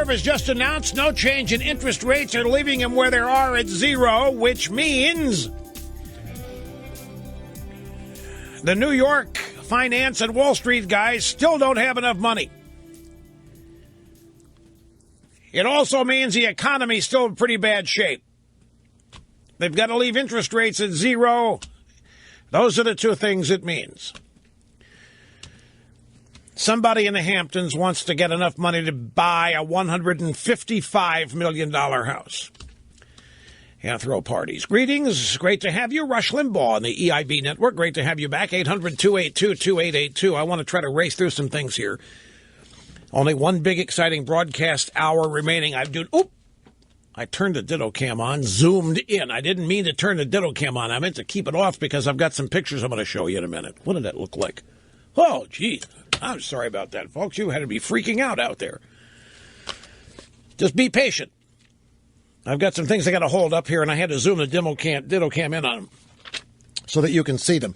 Has just announced no change in interest rates are leaving them where they are at zero, which means the New York finance and Wall Street guys still don't have enough money. It also means the economy's still in pretty bad shape. They've got to leave interest rates at zero. Those are the two things it means. Somebody in the Hamptons wants to get enough money to buy a $155 million house and throw parties. Greetings. Great to have you. Rush Limbaugh on the EIB network. Great to have you back. 800-282-2882. I want to try to race through some things here. Only one big exciting broadcast hour remaining. I turned the ditto cam on, zoomed in. I didn't mean to turn the ditto cam on. I meant to keep it off because I've got some pictures I'm going to show you in a minute. What did that look like? Oh, geez. I'm sorry about that, folks. You had to be freaking out there. Just be patient. I've got some things I got to hold up here, and I had to zoom the ditto cam in on them so that you can see them.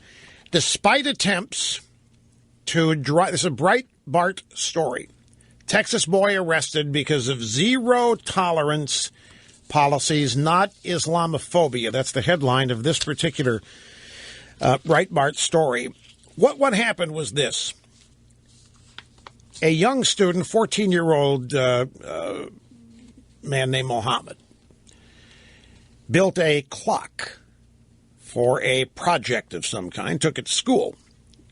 Despite attempts to drive, this is a Breitbart story. Texas boy arrested because of zero tolerance policies, not Islamophobia. That's the headline of this particular Breitbart story. What happened was this. A young student, 14-year-old man named Mohammed, built a clock for a project of some kind, took it to school.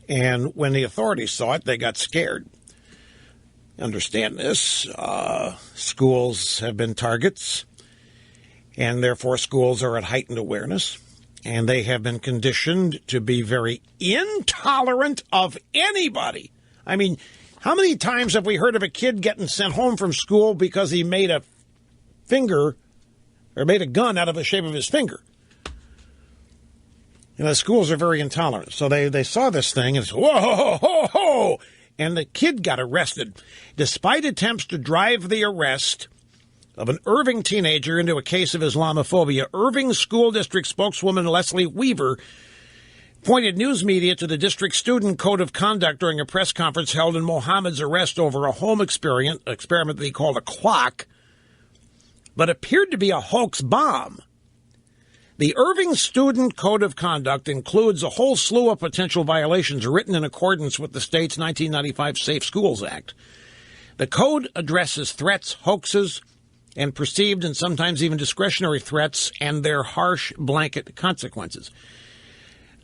And when the authorities saw it, they got scared. Understand this. Schools have been targets, and therefore schools are at heightened awareness. And they have been conditioned to be very intolerant of anybody. I mean, how many times have we heard of a kid getting sent home from school because he made a finger or made a gun out of the shape of his finger? You know, schools are very intolerant. So they saw this thing and said, whoa, ho, ho, ho, and the kid got arrested. Despite attempts to drive the arrest of an Irving teenager into a case of Islamophobia, Irving School District spokeswoman Leslie Weaver pointed news media to the district student code of conduct during a press conference held in Mohammed's arrest over a home experiment that he called a clock, but appeared to be a hoax bomb. The Irving Student Code of Conduct includes a whole slew of potential violations written in accordance with the state's 1995 Safe Schools Act. The code addresses threats, hoaxes, and perceived and sometimes even discretionary threats and their harsh blanket consequences.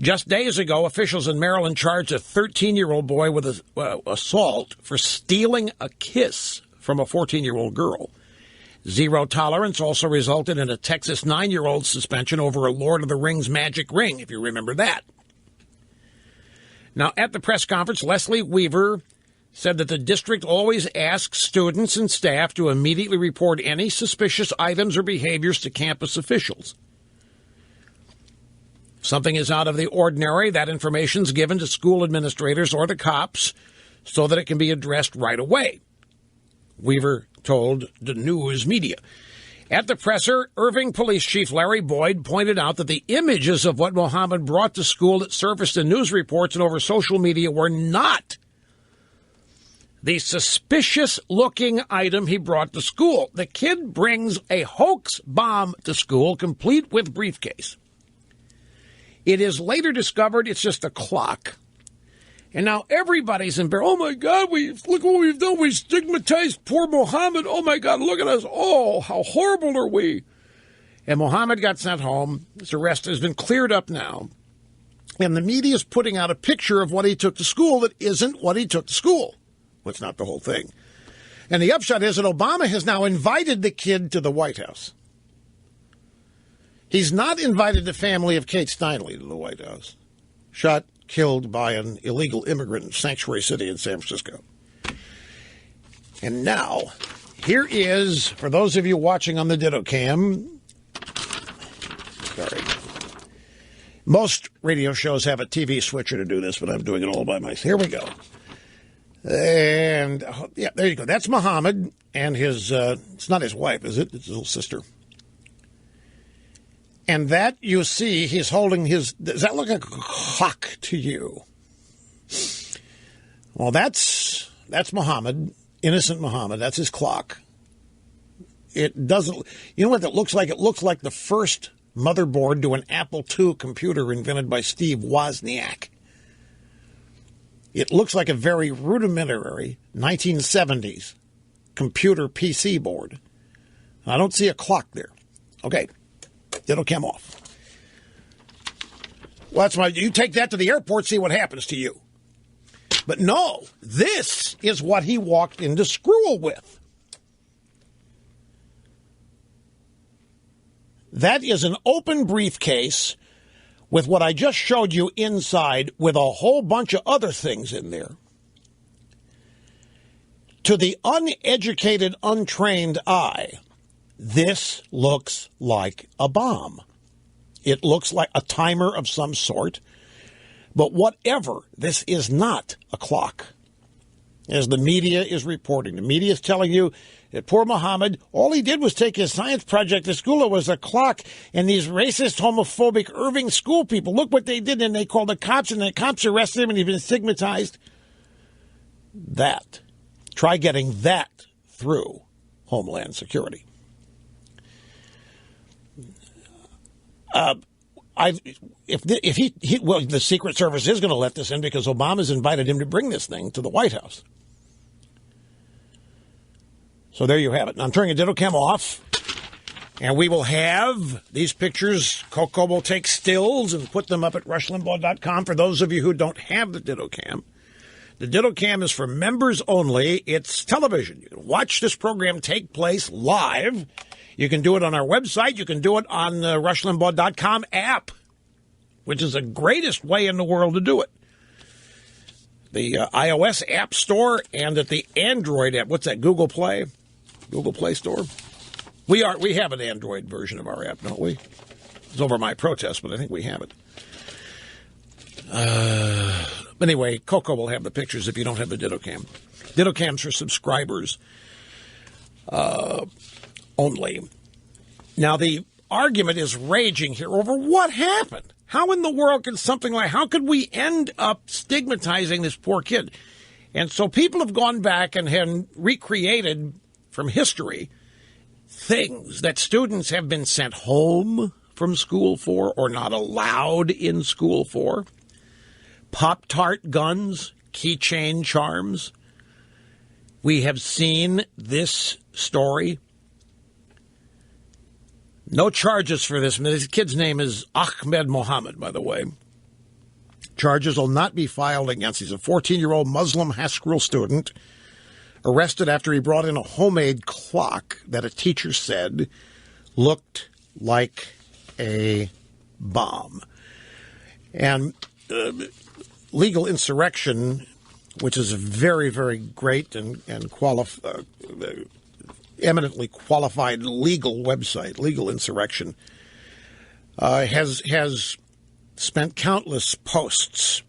Just days ago, officials in Maryland charged a 13-year-old boy with assault for stealing a kiss from a 14-year-old girl. Zero tolerance also resulted in a Texas 9-year-old suspension over a Lord of the Rings magic ring, if you remember that. Now, at the press conference, Leslie Weaver said that the district always asks students and staff to immediately report any suspicious items or behaviors to campus officials. If something is out of the ordinary, that information is given to school administrators or the cops so that it can be addressed right away, Weaver told the news media. At the presser, Irving Police Chief Larry Boyd pointed out that the images of what Mohammed brought to school that surfaced in news reports and over social media were not the suspicious-looking item he brought to school. The kid brings a hoax bomb to school, complete with briefcase. It is later discovered it's just a clock. And now everybody's embarrassed. Oh, my God, look what we've done. We stigmatized poor Mohammed. Oh, my God, look at us. Oh, how horrible are we? And Mohammed got sent home. His arrest has been cleared up now. And the media is putting out a picture of what he took to school that isn't what he took to school. Well, it's not the whole thing. And the upshot is that Obama has now invited the kid to the White House. He's not invited the family of Kate Steinle to the White House. Shot, killed by an illegal immigrant in Sanctuary City in San Francisco. And now, here is, for those of you watching on the Ditto Cam, sorry, most radio shows have a TV switcher to do this, but I'm doing it all by myself. Here we go. And, yeah, there you go. That's Muhammad and his, it's not his wife, is it? It's his little sister. And that, you see, he's holding his, does that look like a clock to you? Well, that's Muhammad, innocent Muhammad. That's his clock. It doesn't, you know what that looks like? It looks like the first motherboard to an Apple II computer invented by Steve Wozniak. It looks like a very rudimentary 1970s computer PC board. I don't see a clock there. Okay, it'll come off. Well, that's why you take that to the airport, see what happens to you. But no, this is what he walked into school with. That is an open briefcase with what I just showed you inside with a whole bunch of other things in there. To the uneducated, untrained eye, this looks like a bomb. It looks like a timer of some sort. But whatever, this is not a clock. As the media is reporting. The media is telling you that poor Muhammad, all he did was take his science project to school. It was a clock. And these racist, homophobic, Irving school people, look what they did. And they called the cops, and the cops arrested him, and he's been stigmatized. That. Try getting that through Homeland Security. If he well, the Secret Service is going to let this in because Obama's invited him to bring this thing to the White House. So there you have it. Now I'm turning a Ditto Cam off, and we will have these pictures. Coco will take stills and put them up at rushlimbaugh.com for those of you who don't have the Ditto Cam. The Ditto Cam is for members only. It's television. You can watch this program take place live. You can do it on our website. You can do it on the rushlimbaugh.com app, which is the greatest way in the world to do it. The iOS App Store and at the Android app. What's that, Google Play? Google Play Store? We have an Android version of our app, don't we? It's over my protest, but I think we have it. But anyway, Coco will have the pictures if you don't have the Ditto Cam. Ditto Cam's for subscribers only. Now, the argument is raging here over what happened. How in the world could something like, how could we end up stigmatizing this poor kid? And so people have gone back and have recreated from history things that students have been sent home from school for or not allowed in school for. Pop-Tart guns, keychain charms. We have seen this story. No charges for this. This kid's name is Ahmed Mohammed, by the way. Charges will not be filed against. He's a 14-year-old Muslim high school student arrested after he brought in a homemade clock that a teacher said looked like a bomb. And legal insurrection, which is a very, very great and eminently qualified legal website, Legal Insurrection, has spent countless posts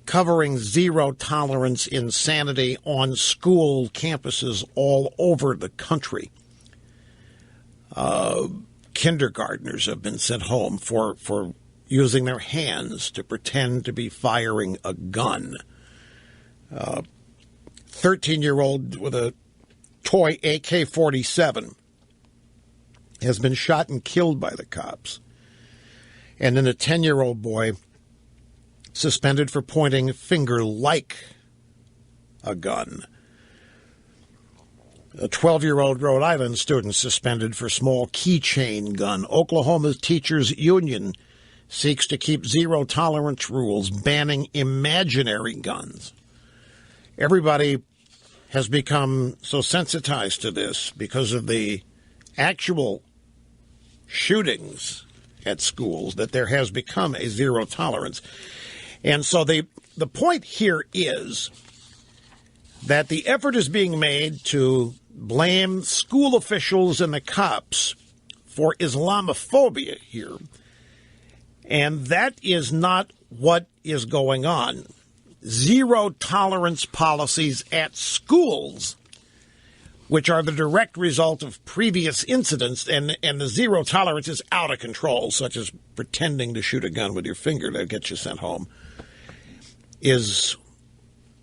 covering zero-tolerance insanity on school campuses all over the country. Kindergartners have been sent home for using their hands to pretend to be firing a gun. 13-year-old with a toy AK-47 has been shot and killed by the cops. And then a 10-year-old boy suspended for pointing a finger like a gun. A 12-year-old Rhode Island student suspended for small keychain gun. Oklahoma's teachers union seeks to keep zero-tolerance rules, banning imaginary guns. Everybody has become so sensitized to this because of the actual shootings at schools that there has become a zero tolerance. And so the point here is that the effort is being made to blame school officials and the cops for Islamophobia here. And that is not what is going on. Zero tolerance policies at schools, which are the direct result of previous incidents, and the zero tolerance is out of control, such as pretending to shoot a gun with your finger to get you sent home, is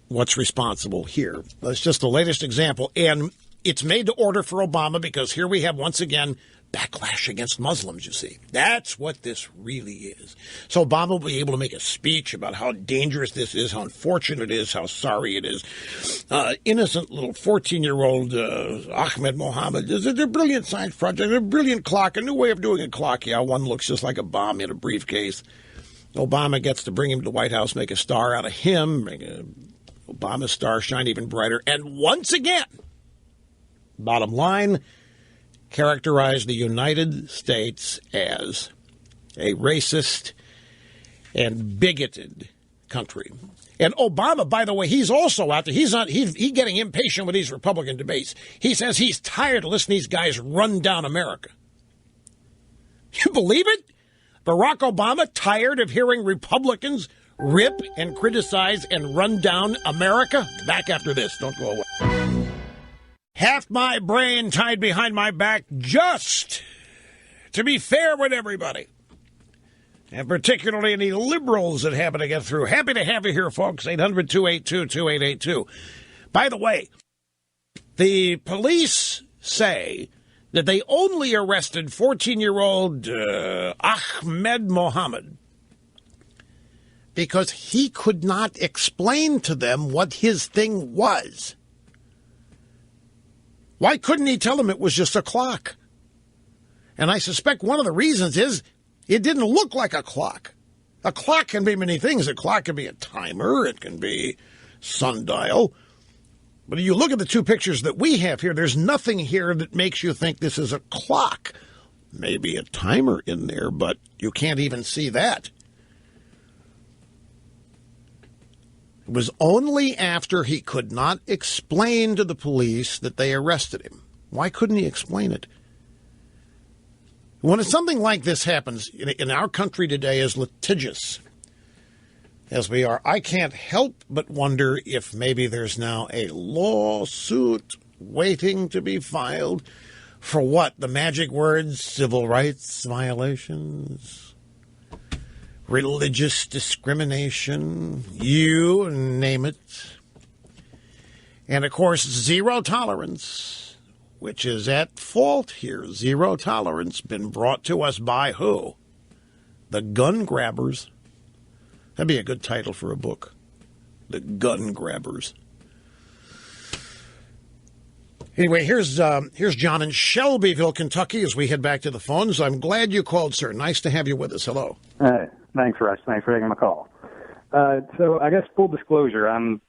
what's responsible here. That's just the latest example, and it's made to order for Obama because here we have, once again, backlash against Muslims, you see. That's what this really is. So Obama will be able to make a speech about how dangerous this is, how unfortunate it is, how sorry it is. Innocent little 14-year-old Ahmed Mohammed is a brilliant science project, a brilliant clock, a new way of doing a clock. Yeah, one looks just like a bomb in a briefcase. Obama gets to bring him to the White House, make a star out of him, make a Obama star shine even brighter. And once again, bottom line, characterize the United States as a racist and bigoted country. And Obama, by the way, he's also out there. He's getting impatient with these Republican debates. He says he's tired of listening to these guys run down America. You believe it? Barack Obama tired of hearing Republicans rip and criticize and run down America? Back after this. Don't go away. Half my brain tied behind my back just to be fair with everybody, and particularly any liberals that happen to get through. Happy to have you here, folks. 800-282-2882. By the way, the police say that they only arrested 14-year-old Ahmed Mohammed because he could not explain to them what his thing was. Why couldn't he tell them it was just a clock? And I suspect one of the reasons is it didn't look like a clock. A clock can be many things. A clock can be a timer. It can be sundial. But if you look at the two pictures that we have here, there's nothing here that makes you think this is a clock. Maybe a timer in there, but you can't even see that. It was only after he could not explain to the police that they arrested him. Why couldn't he explain it? When something like this happens in our country today, as litigious as we are, I can't help but wonder if maybe there's now a lawsuit waiting to be filed for what? The magic words, civil rights violations, religious discrimination, you name it. And, of course, zero tolerance, which is at fault here. Zero tolerance been brought to us by who? The gun grabbers. That'd be a good title for a book. The gun grabbers. Anyway, here's John in Shelbyville, Kentucky, as we head back to the phones. I'm glad you called, sir. Nice to have you with us. Hello. Thanks, Russ. Thanks for taking my call. So I guess full disclosure, I'm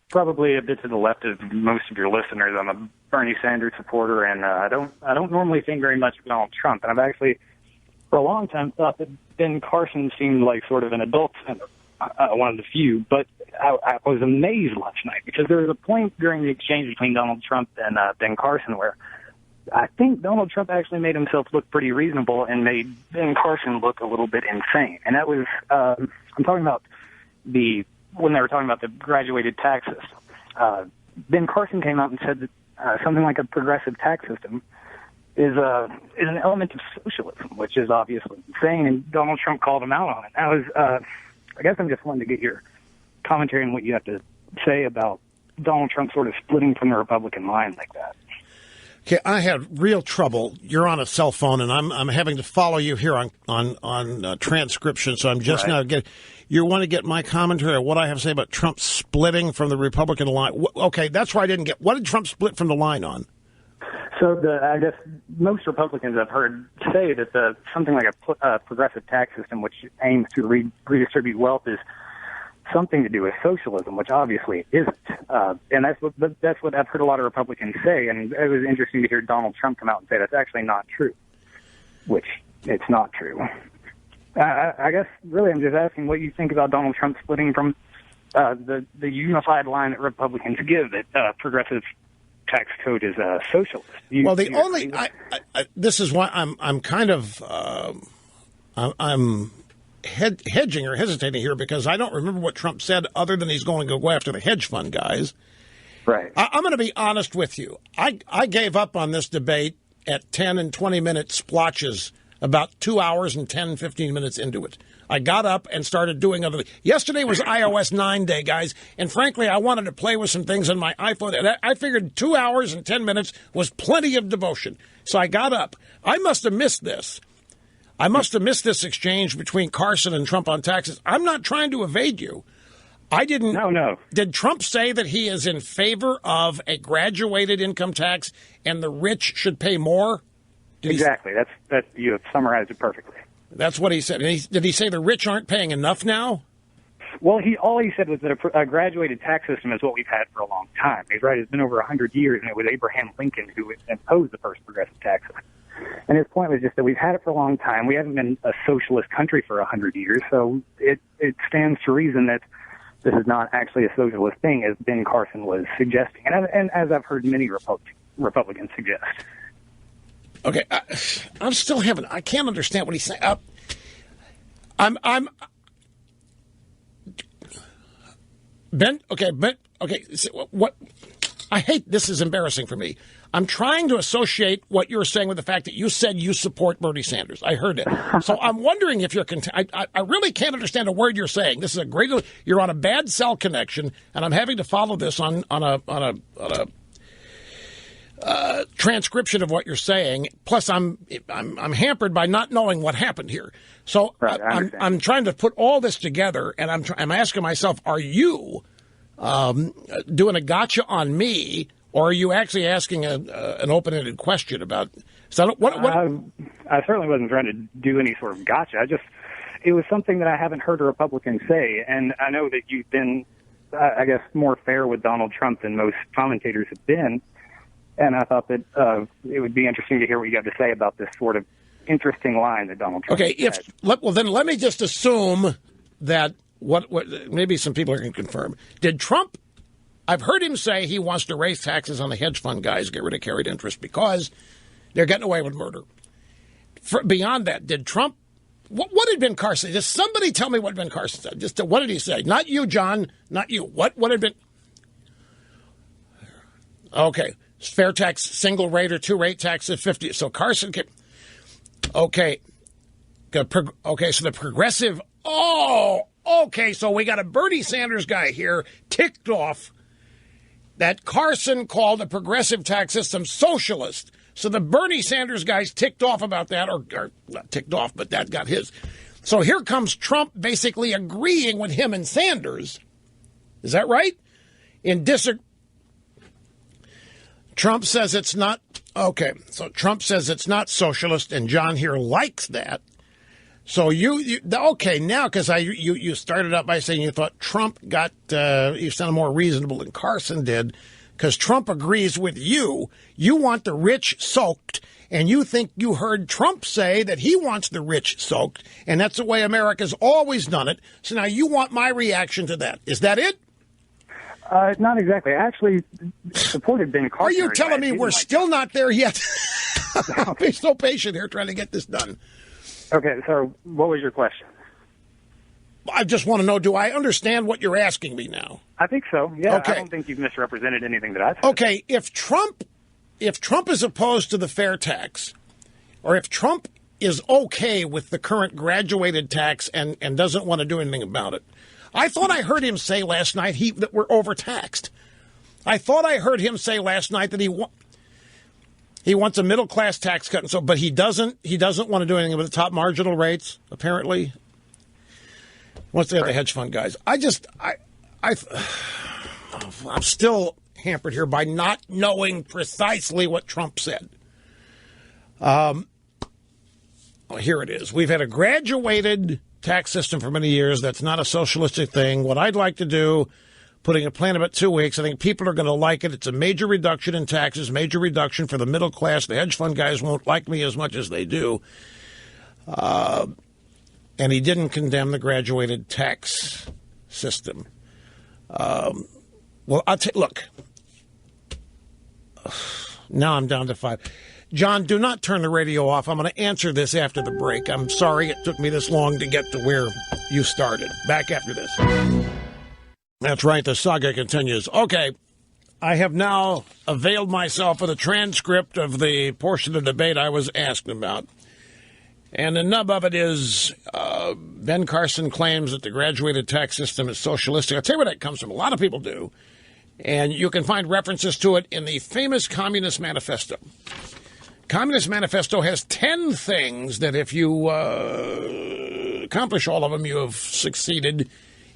probably a bit to the left of most of your listeners. I'm a Bernie Sanders supporter, and I don't normally think very much of Donald Trump. And I've actually, for a long time, thought that Ben Carson seemed like sort of an adult senator, one of the few. But I was amazed last night because there was a point during the exchange between Donald Trump and Ben Carson where I think Donald Trump actually made himself look pretty reasonable and made Ben Carson look a little bit insane. And that was, I'm talking about when they were talking about the graduated tax system. Ben Carson came out and said that something like a progressive tax system is an element of socialism, which is obviously insane, and Donald Trump called him out on it. I guess I'm just wanting to get your commentary on what you have to say about Donald Trump sort of splitting from the Republican line like that. Okay, I had real trouble. You're on a cell phone, and I'm having to follow you here on transcription. So I'm just now getting. You want to get my commentary on what I have to say about Trump splitting from the Republican line? Okay, that's where I didn't get. What did Trump split from the line on? So I guess most Republicans I've heard say that something like a progressive tax system, which aims to redistribute wealth, is something to do with socialism, which obviously it isn't. And that's what I've heard a lot of Republicans say. And it was interesting to hear Donald Trump come out and say that's actually not true, which it's not true. I guess really I'm just asking what you think about Donald Trump splitting from the unified line that Republicans give that progressive tax code is socialist. This is why I'm kind of I'm hedging or hesitating here, because I don't remember what Trump said other than he's going to go after the hedge fund guys. Right. I'm going to be honest with you. I gave up on this debate at 10 and 20-minute splotches about 2 hours and 10, 15 minutes into it. I got up and started doing other things. Yesterday was iOS 9 day, guys, and frankly, I wanted to play with some things on my iPhone. And I figured 2 hours and 10 minutes was plenty of devotion. So I got up. I must have missed this. I must have missed this exchange between Carson and Trump on taxes. I'm not trying to evade you. I didn't. No. Did Trump say that he is in favor of a graduated income tax and the rich should pay more? Exactly. That's you have summarized it perfectly. That's what he said. And did he say the rich aren't paying enough now? Well, all he said was that a graduated tax system is what we've had for a long time. He's right. It's been over 100 years, and it was Abraham Lincoln who imposed the first progressive tax system. And his point was just that we've had it for a long time. We haven't been a socialist country for 100 years, so it stands to reason that this is not actually a socialist thing, as Ben Carson was suggesting, and as I've heard many Republicans suggest. Okay, I'm still having. I can't understand what he's saying. Ben. Okay. So what? I hate this. Is embarrassing for me. I'm trying to associate what you're saying with the fact that you said you support Bernie Sanders. I heard it. So I'm wondering if you're. I really can't understand a word you're saying. This is a great. You're on a bad cell connection, and I'm having to follow this on a transcription of what you're saying. Plus, I'm hampered by not knowing what happened here. So right, I'm trying to put all this together, and I'm asking myself: are you doing a gotcha on me? Or are you actually asking an open-ended question about? So I certainly wasn't trying to do any sort of gotcha. It was something that I haven't heard a Republican say, and I know that you've been, I guess, more fair with Donald Trump than most commentators have been. And I thought that it would be interesting to hear what you have to say about this sort of interesting line that Donald Trump said. Then let me just assume that what maybe some people are going to confirm. Did Trump? I've heard him say he wants to raise taxes on the hedge fund guys, get rid of carried interest because they're getting away with murder. Beyond that, did Trump? What did Ben Carson? Just somebody tell me what Ben Carson said. Just what did he say? Not you, John. Not you. What had been? Okay, fair tax, single rate or two rate tax at 50. So Carson can. Okay. Okay. So the progressive. Oh. Okay. So we got a Bernie Sanders guy here ticked off that Carson called the progressive tax system socialist. So the Bernie Sanders guys ticked off about that, or not ticked off, but that got his. So here comes Trump basically agreeing with him and Sanders. Is that right? Trump says it's not. Okay, so Trump says it's not socialist, and John here likes that. So you okay now, because you started out by saying you thought Trump you sounded more reasonable than Carson did, because Trump agrees with you. You want the rich soaked, and you think you heard Trump say that he wants the rich soaked, and that's the way America's always done it. So now you want my reaction to that. Is that it? Not exactly. I actually supported Ben Carson. Are you telling me we're still not there yet? I'll be so patient here trying to get this done. Okay, so what was your question? I just want to know, do I understand what you're asking me now? I think so, yeah. Okay. I don't think you've misrepresented anything that I said. Okay, if Trump is opposed to the fair tax, or if Trump is okay with the current graduated tax and doesn't want to do anything about it, I thought I heard him say last night that we're overtaxed. I thought I heard him say last night that he wants a middle class tax cut, and so, but he doesn't want to do anything with the top marginal rates. Apparently, once they have the hedge fund guys, I'm still hampered here by not knowing precisely what Trump said. Here it is. We've had a graduated tax system for many years. That's not a socialistic thing. What I'd like to do, putting a plan about 2 weeks, I think people are going to like it. It's a major reduction in taxes, major reduction for the middle class. The hedge fund guys won't like me as much as they do. And he didn't condemn the graduated tax system. Well, look. Now I'm down to 5. John, do not turn the radio off. I'm going to answer this after the break. I'm sorry it took me this long to get to where you started. Back after this. That's right. The saga continues. Okay. I have now availed myself of the transcript of the portion of the debate I was asked about. And the nub of it is Ben Carson claims that the graduated tax system is socialistic. I'll tell you where that comes from. A lot of people do. And you can find references to it in the famous Communist Manifesto. Communist Manifesto has 10 things that if you accomplish all of them, you have succeeded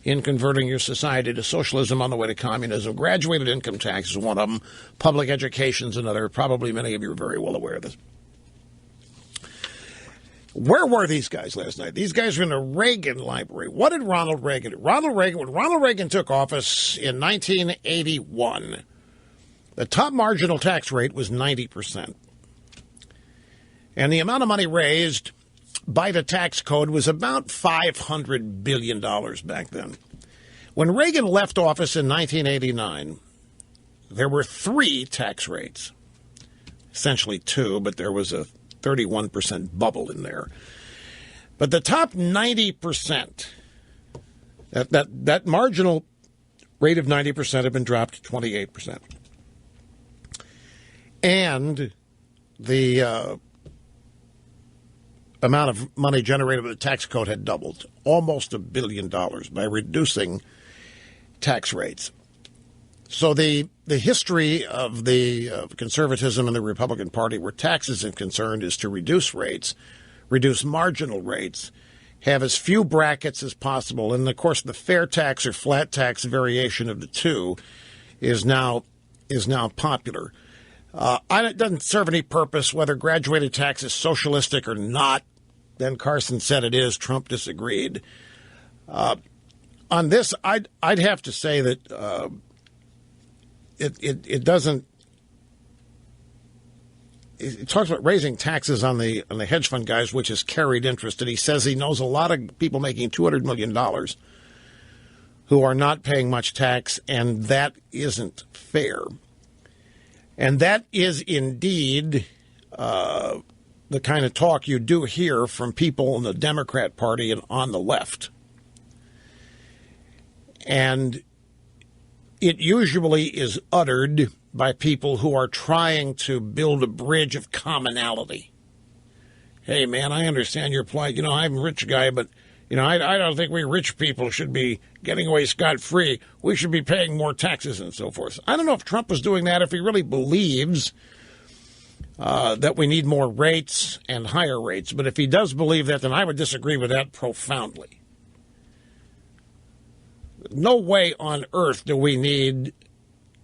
in converting your society to socialism on the way to communism. Graduated income tax is one of them. Public education is another. Probably many of you are very well aware of this. Where were these guys last night? These guys were in the Reagan Library. What did Ronald Reagan do? When Ronald Reagan took office in 1981, the top marginal tax rate was 90%. And the amount of money raised by the tax code was about $500 billion back then. When Reagan left office in 1989, there were 3 tax rates. Essentially 2, but there was a 31% bubble in there. But the top 90%, that marginal rate of 90% had been dropped to 28%. And the amount of money generated by the tax code had doubled, almost $1 billion by reducing tax rates. So the history of the conservatism in the Republican Party where taxes is concerned is to reduce rates, reduce marginal rates, have as few brackets as possible. And, of course, the fair tax or flat tax variation of the two is now popular. It doesn't serve any purpose whether graduated tax is socialistic or not. Ben Carson said it is. Trump disagreed. On this, I'd have to say that it doesn't. It talks about raising taxes on the hedge fund guys, which is carried interest, and he says he knows a lot of people making $200 million who are not paying much tax, and that isn't fair. And that is indeed the kind of talk you do hear from people in the Democrat Party and on the left. And it usually is uttered by people who are trying to build a bridge of commonality. Hey, man, I understand your plight. I'm a rich guy, but, I don't think we rich people should be getting away scot-free. We should be paying more taxes and so forth. I don't know if Trump was doing that, if he really believes that we need more rates and higher rates. But if he does believe that, then I would disagree with that profoundly. No way on earth do we need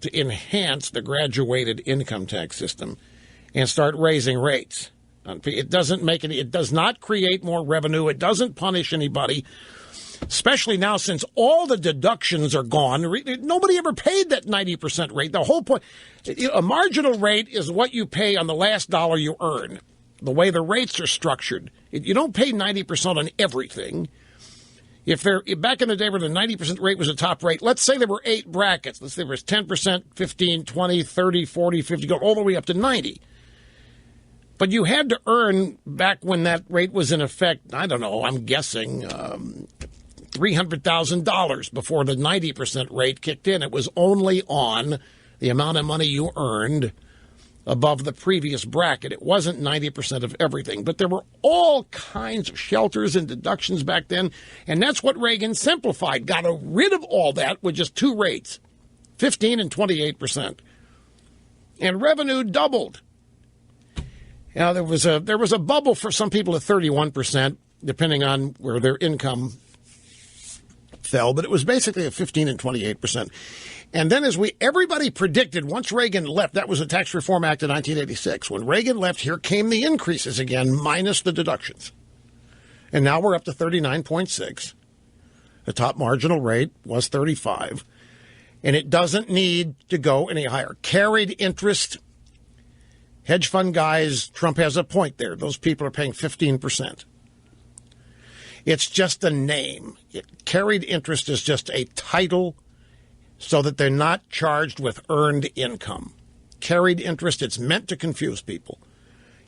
to enhance the graduated income tax system and start raising rates. It doesn't make any. It does not create more revenue. It doesn't punish anybody, especially now since all the deductions are gone. Nobody ever paid that 90% rate. The whole point, a marginal rate is what you pay on the last dollar you earn. The way the rates are structured, you don't pay 90% on everything. If back in the day where the 90% rate was a top rate, let's say there were 8 brackets. Let's say there was 10%, 15, 20, 30, 40, 50, go all the way up to 90. But you had to earn, back when that rate was in effect, I don't know, I'm guessing, $300,000 before the 90% rate kicked in. It was only on the amount of money you earned above the previous bracket. It wasn't 90% of everything. But there were all kinds of shelters and deductions back then, and that's what Reagan simplified. Got rid of all that with just 2 rates, 15 and 28%. And revenue doubled. Now, there was a bubble for some people at 31%, depending on where their income fell, but it was basically a 15 and 28%. And then everybody predicted, once Reagan left, that was the Tax Reform Act of 1986. When Reagan left, here came the increases again, minus the deductions. And now we're up to 39.6. The top marginal rate was 35. And it doesn't need to go any higher. Carried interest, hedge fund guys, Trump has a point there. Those people are paying 15%. It's just a name. Carried interest is just a title so that they're not charged with earned income. Carried interest, it's meant to confuse people.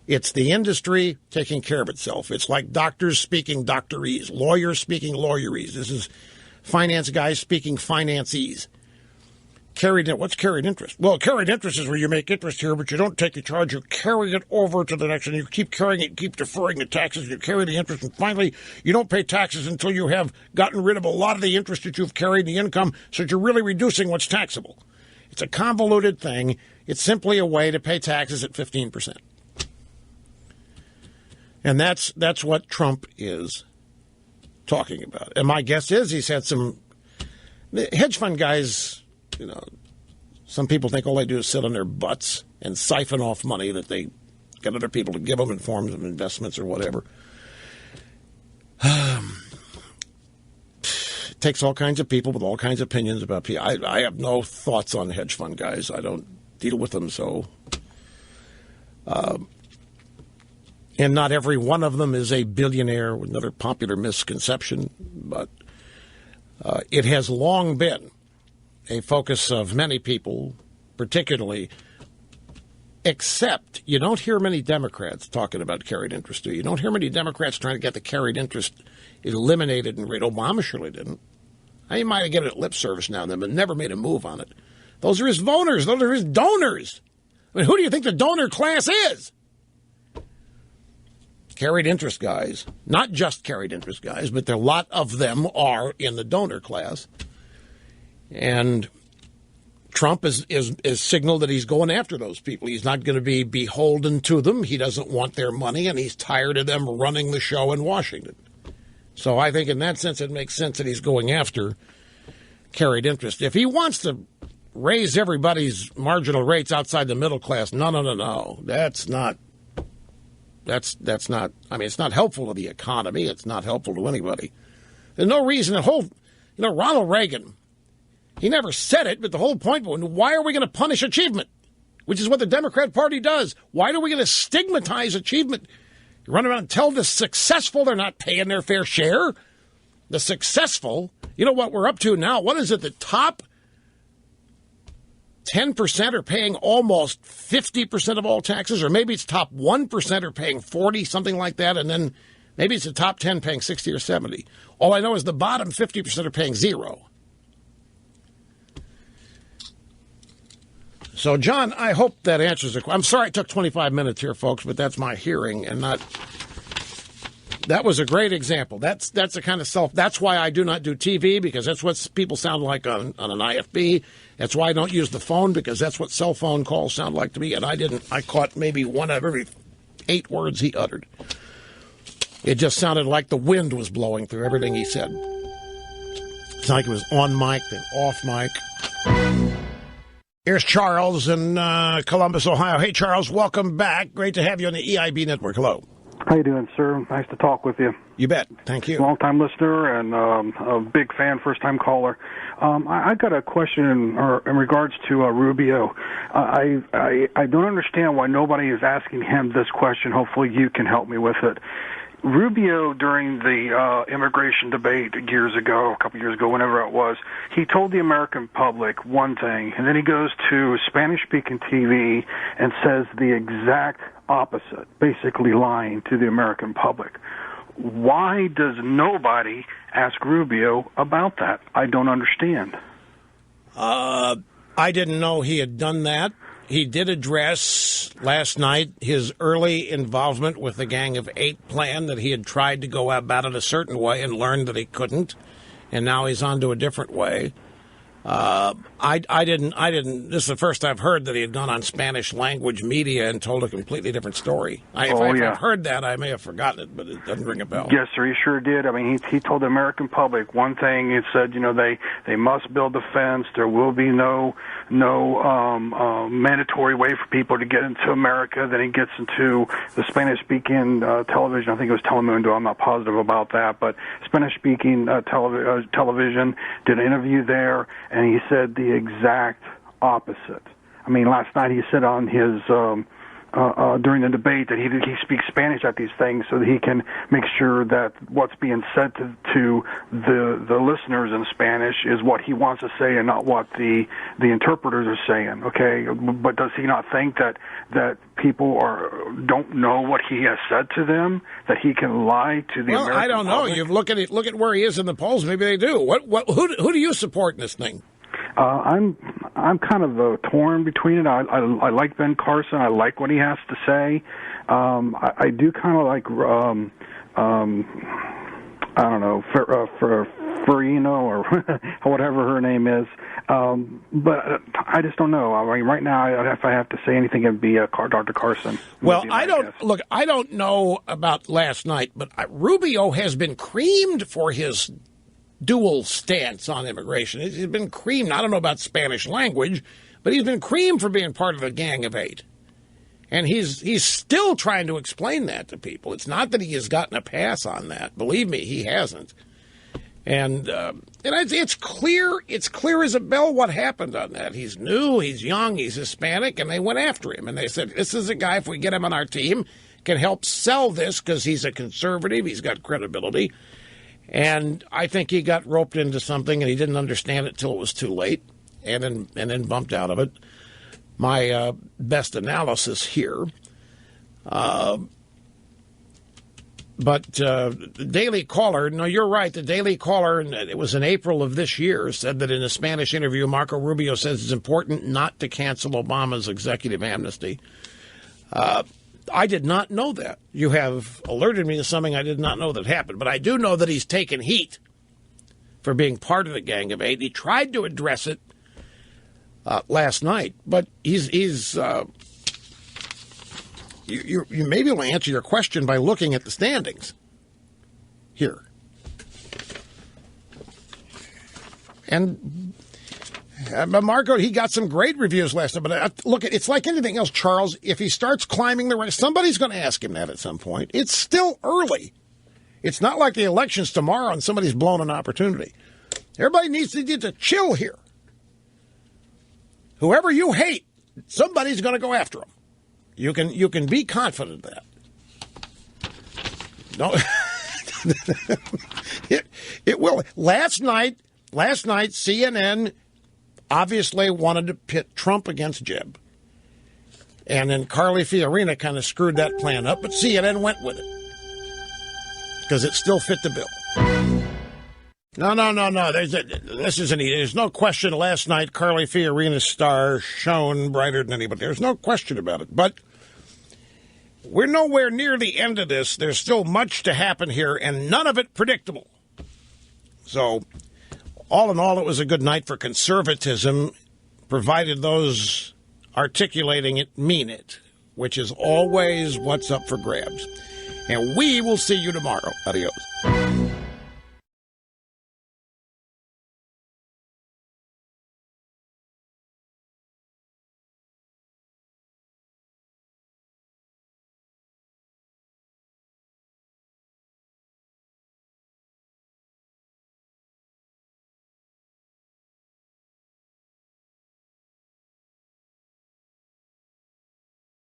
It's the industry taking care of itself. It's like doctors speaking doctorese, lawyers speaking lawyerese. This is finance guys speaking financeese. What's carried interest? Well, carried interest is where you make interest here, but you don't take the charge. You carry it over to the next, and you keep carrying it, keep deferring the taxes. You carry the interest, and finally, you don't pay taxes until you have gotten rid of a lot of the interest that you've carried, the income, so you're really reducing what's taxable. It's a convoluted thing. It's simply a way to pay taxes at 15%. And that's what Trump is talking about. And my guess is he's had some hedge fund guys. You know, some people think all they do is sit on their butts and siphon off money that they get other people to give them in forms of investments or whatever. It takes all kinds of people with all kinds of opinions about people. I have no thoughts on hedge fund guys. I don't deal with them, so. And not every one of them is a billionaire, with another popular misconception, but it has long been a focus of many people, particularly, except you don't hear many Democrats talking about carried interest, do you? You don't hear many Democrats trying to get the carried interest eliminated and rate. Obama surely didn't. He might have given it lip service now and then, but never made a move on it. Those are his voters. Those are his donors. I mean, who do you think the donor class is? Carried interest guys. Not just carried interest guys, but a lot of them are in the donor class. And Trump is signaled that he's going after those people. He's not going to be beholden to them. He doesn't want their money, and he's tired of them running the show in Washington. So I think in that sense it makes sense that he's going after carried interest. If he wants to raise everybody's marginal rates outside the middle class, no. That's not. I mean, it's not helpful to the economy. It's not helpful to anybody. There's no reason. Ronald Reagan. He never said it, but the whole point was, why are we going to punish achievement? Which is what the Democrat Party does. Why are we going to stigmatize achievement? You run around and tell the successful they're not paying their fair share. The successful, you know what we're up to now? What is it? The top 10% are paying almost 50% of all taxes, or maybe it's top 1% are paying 40, something like that, and then maybe it's the top 10 paying 60 or 70. All I know is the bottom 50% are paying zero. So, John, I hope that answers the question. I'm sorry it took 25 minutes here, folks, but that's my hearing and not. That was a great example. That's the kind of that's why I do not do TV, because that's what people sound like on an IFB. That's why I don't use the phone, because that's what cell phone calls sound like to me. And I caught maybe one of every 8 words he uttered. It just sounded like the wind was blowing through everything he said. It's like it was on mic, then off mic. Here's Charles in Columbus, Ohio. Hey, Charles, welcome back. Great to have you on the EIB network. Hello. How you doing, sir? Nice to talk with you. You bet. Thank you. Long-time listener and a big fan, first-time caller. I got a question in regards to Rubio. I don't understand why nobody is asking him this question. Hopefully you can help me with it. Rubio, during the immigration debate a couple years ago, whenever it was, he told the American public one thing, and then he goes to Spanish-speaking TV and says the exact opposite, basically lying to the American public. Why does nobody ask Rubio about that? I don't understand. I didn't know he had done that. He did address last night his early involvement with the Gang of Eight plan, that he had tried to go about it a certain way and learned that he couldn't, and now he's on to a different way. I didn't. This is the first I've heard that he had gone on Spanish language media and told a completely different story. If I've heard that, I may have forgotten it, but it doesn't ring a bell. Yes, sir, he sure did. I mean, he told the American public one thing. He said, they must build a fence. There will be no mandatory way for people to get into America. Then he gets into the Spanish-speaking television. I think it was Telemundo. I'm not positive about that, but Spanish-speaking television did an interview there, and he said the exact opposite. I mean, last night he said on his during the debate that he speaks Spanish at these things so that he can make sure that what's being said to the listeners in Spanish is what he wants to say and not what the interpreters are saying. Okay, but does he not think that people don't know what he has said to them, that he can lie to the American I don't know. public? You look at where he is in the polls. Maybe they do. Who do you support in this thing? I'm kind of torn between it. I like Ben Carson. I like what he has to say. I do kind of like I don't know, Farino or whatever her name is. But I just don't know. I mean, right now, if I have to say anything, it'd be Dr. Carson. Well, I don't know about last night, but Rubio has been creamed for his dual stance on immigration. He's been creamed. I don't know about Spanish language, but he's been creamed for being part of the Gang of Eight. And he's still trying to explain that to people. It's not that he has gotten a pass on that. Believe me, he hasn't. And it's clear as a bell what happened on that. He's new, he's young, he's Hispanic, and they went after him. And they said, this is a guy, if we get him on our team, can help sell this because he's a conservative, he's got credibility. And I think he got roped into something, and he didn't understand it till it was too late, and then bumped out of it. My best analysis here. But the Daily Caller, no, you're right. The Daily Caller, and it was in April of this year, said that in a Spanish interview, Marco Rubio says it's important not to cancel Obama's executive amnesty. I did not know that. You have alerted me to something I did not know that happened. But I do know that he's taken heat for being part of the Gang of Eight. He tried to address it last night, but you may be able to answer your question by looking at the standings here. And Marco, he got some great reviews last night, but look, it's like anything else, Charles. If he starts climbing the ranks, somebody's going to ask him that at some point. It's still early. It's not like the election's tomorrow and somebody's blown an opportunity. Everybody needs to chill here. Whoever you hate, somebody's going to go after him. You can be confident of that. No, it will. Last night, CNN obviously wanted to pit Trump against Jeb. And then Carly Fiorina kind of screwed that plan up, but CNN went with it. Because it still fit the bill. No. There's no question last night Carly Fiorina's star shone brighter than anybody. There's no question about it. But we're nowhere near the end of this. There's still much to happen here, and none of it predictable. So, all in all, it was a good night for conservatism, provided those articulating it mean it, which is always what's up for grabs. And we will see you tomorrow. Adios.